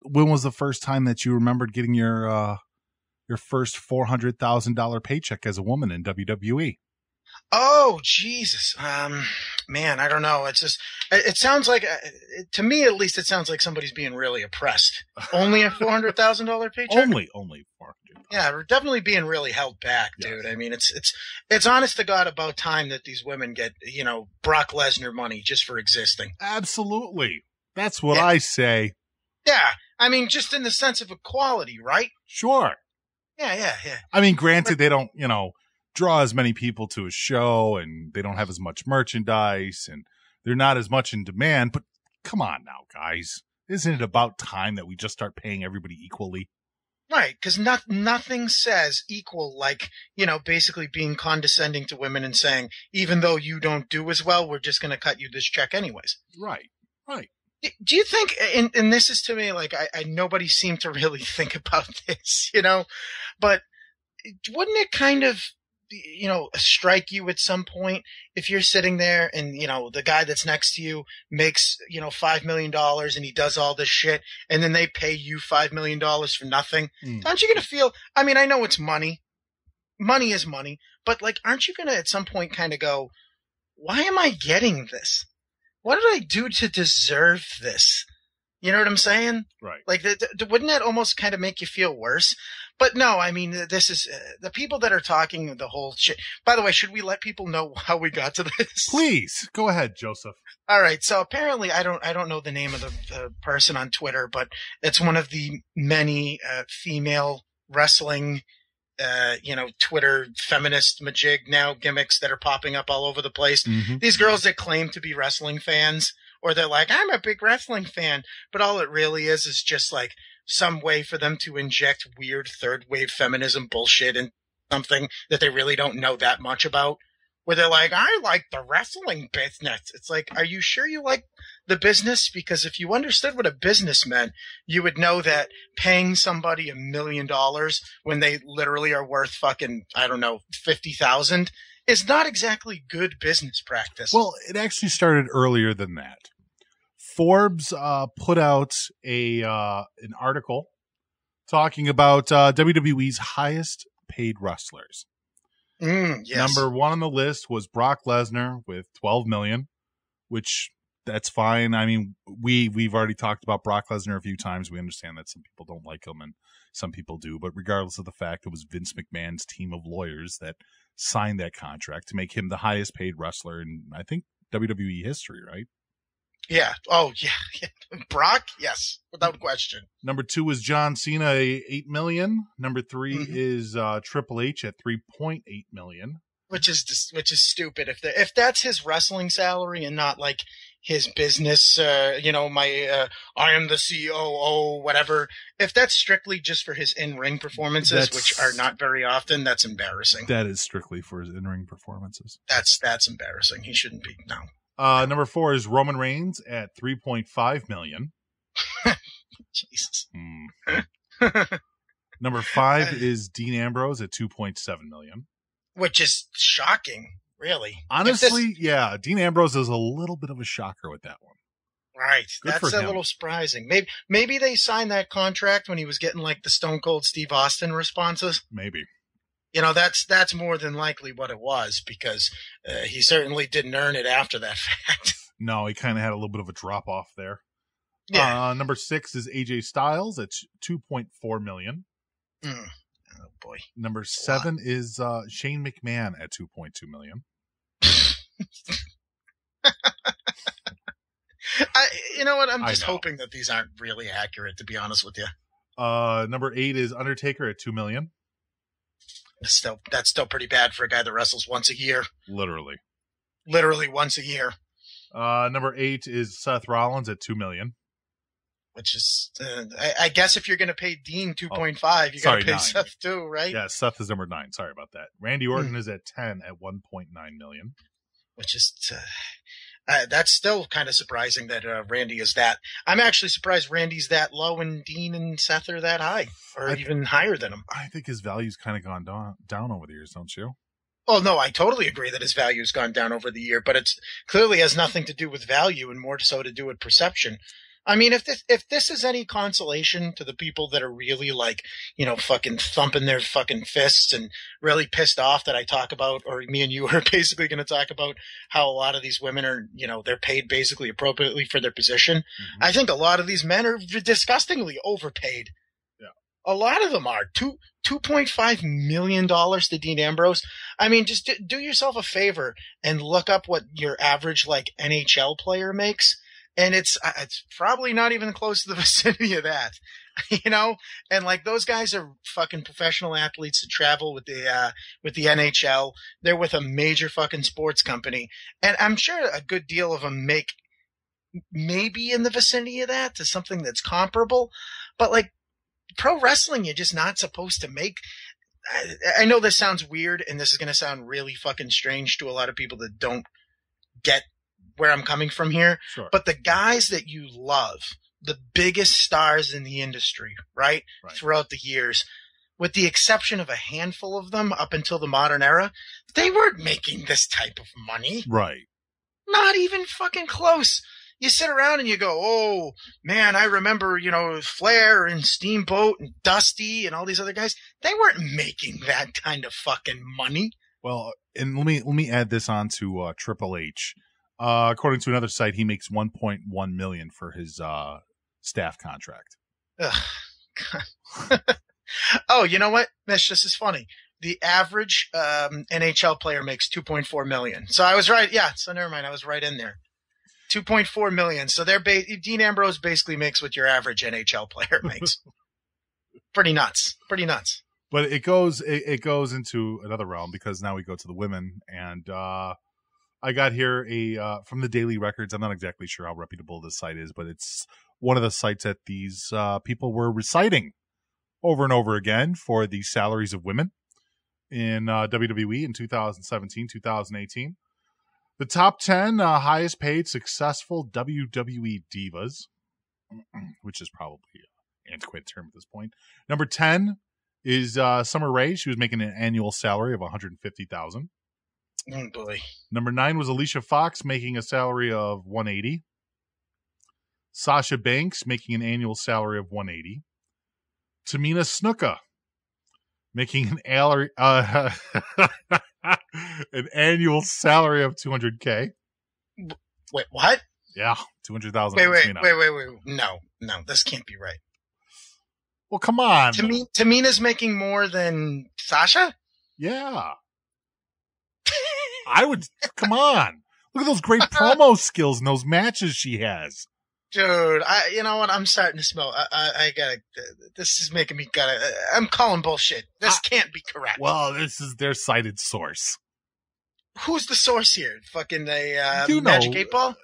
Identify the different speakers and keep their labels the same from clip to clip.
Speaker 1: when was the first time that you remembered getting your first $400,000 paycheck as a woman in WWE?
Speaker 2: Oh, Jesus. Man, I don't know. It's just, it sounds like, to me at least, it sounds like somebody's being really oppressed. Only a $400,000 paycheck?
Speaker 1: Only 400.
Speaker 2: Yeah, we're definitely being really held back, dude. Yes. I mean, it's honest to God about time that these women get, Brock Lesnar money just for existing.
Speaker 1: Absolutely. That's what I say.
Speaker 2: Yeah. I mean, just in the sense of equality, right?
Speaker 1: Sure.
Speaker 2: Yeah.
Speaker 1: I mean, granted, they don't, draw as many people to a show, and they don't have as much merchandise, and they're not as much in demand. But come on now, guys. Isn't it about time that we just start paying everybody equally?
Speaker 2: Right, because nothing says equal like, basically being condescending to women and saying, even though you don't do as well, we're just going to cut you this check anyways.
Speaker 1: Right.
Speaker 2: Do you think, and this is to me, like, I nobody seemed to really think about this, but wouldn't it kind of, strike you at some point if you're sitting there and, the guy that's next to you makes, $5 million and he does all this shit and then they pay you $5 million for nothing? Aren't you going to feel, I mean, I know it's money. Money is money, but like, aren't you going to at some point kind of go, why am I getting this? What did I do to deserve this? You know what I'm saying?
Speaker 1: Right.
Speaker 2: Like, wouldn't that almost kind of make you feel worse? But no, I mean, this is the people that are talking the whole shit. By the way, should we let people know how we got to this?
Speaker 1: Please go ahead, Joseph.
Speaker 2: All right. So apparently, I don't know the name of the person on Twitter, but it's one of the many female wrestling, Twitter feminist majig now gimmicks that are popping up all over the place. Mm-hmm. These girls that claim to be wrestling fans, or they're like, I'm a big wrestling fan, but all it really is just like some way for them to inject weird third wave feminism bullshit in something that they really don't know that much about, where they're like, I like the wrestling business. It's like, are you sure you like the business? Because if you understood what a business meant, you would know that paying somebody $1 million when they literally are worth fucking, I don't know, 50,000 is not exactly good business practice.
Speaker 1: Well, it actually started earlier than that. Forbes put out an article talking about WWE's highest paid wrestlers.
Speaker 2: Yes.
Speaker 1: Number one on the list was Brock Lesnar with $12 million, which that's fine. I mean, we've already talked about Brock Lesnar a few times. We understand that some people don't like him and some people do, but regardless of the fact, it was Vince McMahon's team of lawyers that signed that contract to make him the highest paid wrestler in, I think, WWE history, right?
Speaker 2: Yeah. Oh, yeah. Brock? Yes, without question.
Speaker 1: Number 2 is John Cena, $8 million. Number 3 is Triple H at $3.8 million.
Speaker 2: Which is stupid. If that's his wrestling salary and not like his business, I am the COO, whatever. If that's strictly just for his in-ring performances, which are not very often, that's embarrassing.
Speaker 1: That is strictly for his in-ring performances.
Speaker 2: That's embarrassing. He shouldn't be. No.
Speaker 1: Number 4 is Roman Reigns at $3.5 million.
Speaker 2: Jesus.
Speaker 1: Number 5 is Dean Ambrose at $2.7 million.
Speaker 2: Which is shocking, really.
Speaker 1: Honestly, yeah. Dean Ambrose is a little bit of a shocker with that one.
Speaker 2: Right. That's a little surprising. Maybe they signed that contract when he was getting like the Stone Cold Steve Austin responses.
Speaker 1: Maybe.
Speaker 2: That's more than likely what it was, because he certainly didn't earn it after that fact.
Speaker 1: No, he kind of had a little bit of a drop off there.
Speaker 2: Yeah.
Speaker 1: Number 6 is AJ Styles at $2.4 million.
Speaker 2: Oh boy.
Speaker 1: Number 7 is Shane McMahon at $2.2 million.
Speaker 2: You know what? I'm just hoping that these aren't really accurate, to be honest with you.
Speaker 1: Number 8 is Undertaker at $2 million.
Speaker 2: That's still pretty bad for a guy that wrestles once a year.
Speaker 1: Literally
Speaker 2: once a year.
Speaker 1: Number 8 is Seth Rollins at $2 million.
Speaker 2: Which is, I guess if you're going to pay Dean 2.5, you got to pay 9. Seth too, right?
Speaker 1: Yeah, Seth is number 9. Sorry about that. Randy Orton is at 10 at $1.9 million.
Speaker 2: Which is, that's still kind of surprising that Randy is that. I'm actually surprised Randy's that low and Dean and Seth are that high, or even higher than him.
Speaker 1: I think his value's kind of gone down over the years, don't you?
Speaker 2: Oh, no, I totally agree that his value has gone down over the year, but it clearly has nothing to do with value and more so to do with perception. I mean, if this is any consolation to the people that are really like, fucking thumping their fucking fists and really pissed off that I talk about, or me and you are basically going to talk about how a lot of these women are, they're paid basically appropriately for their position. Mm-hmm. I think a lot of these men are disgustingly overpaid.
Speaker 1: Yeah.
Speaker 2: A lot of them are. $2.5 million to Dean Ambrose. I mean, just do yourself a favor and look up what your average like NHL player makes. And it's probably not even close to the vicinity of that, and like those guys are fucking professional athletes that travel with the NHL. They're with a major fucking sports company. And I'm sure a good deal of them make maybe in the vicinity of that to something that's comparable, but like pro wrestling, you're just not supposed to make. I know this sounds weird and this is going to sound really fucking strange to a lot of people that don't get where I'm coming from here,
Speaker 1: sure.
Speaker 2: But the guys that you love, the biggest stars in the industry, right? Throughout the years, with the exception of a handful of them up until the modern era, they weren't making this type of money.
Speaker 1: Right.
Speaker 2: Not even fucking close. You sit around and you go, oh, man, I remember, Flair and Steamboat and Dusty and all these other guys. They weren't making that kind of fucking money.
Speaker 1: Well, and let me add this on to Triple H. According to another site, he makes $1.1 million for his staff contract.
Speaker 2: Oh, you know what, Mish? This is funny. The average NHL player makes $2.4 million. So I was right. Yeah. So never mind. I was right in there. $2.4 million. So Dean Ambrose basically makes what your average NHL player makes. Pretty nuts.
Speaker 1: But it goes into another realm because now we go to the women and. I got here from the Daily Records. I'm not exactly sure how reputable this site is, but it's one of the sites that these people were reciting over and over again for the salaries of women in WWE in 2017, 2018. The top 10 highest paid successful WWE divas, which is probably an antiquated term at this point. Number 10 is Summer Rae. She was making an annual salary of $150,000.
Speaker 2: Oh boy.
Speaker 1: Number 9 was Alicia Fox, making a salary of $180,000. Sasha Banks making an annual salary of $180,000. Tamina Snuka making an annual salary of $200,000.
Speaker 2: Wait, what?
Speaker 1: Yeah, $200,000.
Speaker 2: Wait. No, this can't be right.
Speaker 1: Well, come on.
Speaker 2: Tamina's making more than Sasha?
Speaker 1: Yeah. I would, come on. Look at those great promo skills and those matches she has.
Speaker 2: Dude, you know what? I'm starting to smell. I gotta, this is making me I'm calling bullshit. This can't be correct.
Speaker 1: Well, this is their cited source.
Speaker 2: Who's the source here? Fucking Magic 8 Ball?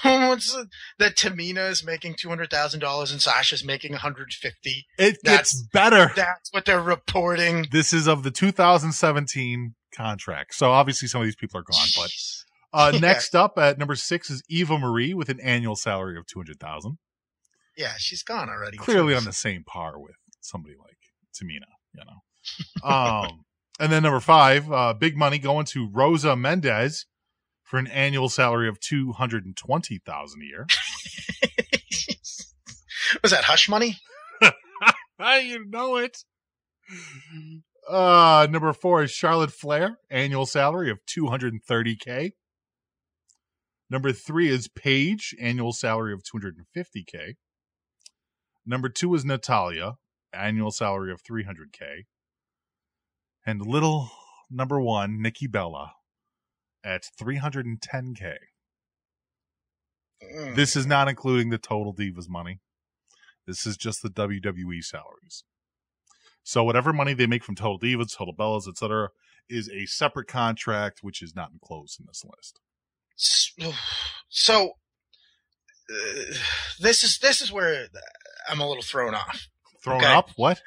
Speaker 2: That Tamina is making $200,000 and Sasha's making $150,000.
Speaker 1: It gets better.
Speaker 2: That's what they're reporting.
Speaker 1: This is of the 2017 contract. So obviously some of these people are gone, but next up at number 6 is Eva Marie with an annual salary of $200,000.
Speaker 2: Yeah, she's gone already.
Speaker 1: Clearly on the same par with somebody like Tamina, and then number 5, big money going to Rosa Mendez for an annual salary of $220,000 a year.
Speaker 2: Was that hush money?
Speaker 1: You know it. Number 4 is Charlotte Flair, annual salary of $230,000. Number 3 is Paige, annual salary of $250,000. Number 2 is Natalia, annual salary of $300,000. And little number 1, Nikki Bella, at $310,000. This is not including the Total Divas money. This is just the WWE salaries. So whatever money they make from Total Divas, Total Bellas, etc., is a separate contract, which is not enclosed in this list.
Speaker 2: So this is where I'm a little thrown off.
Speaker 1: Thrown up? What?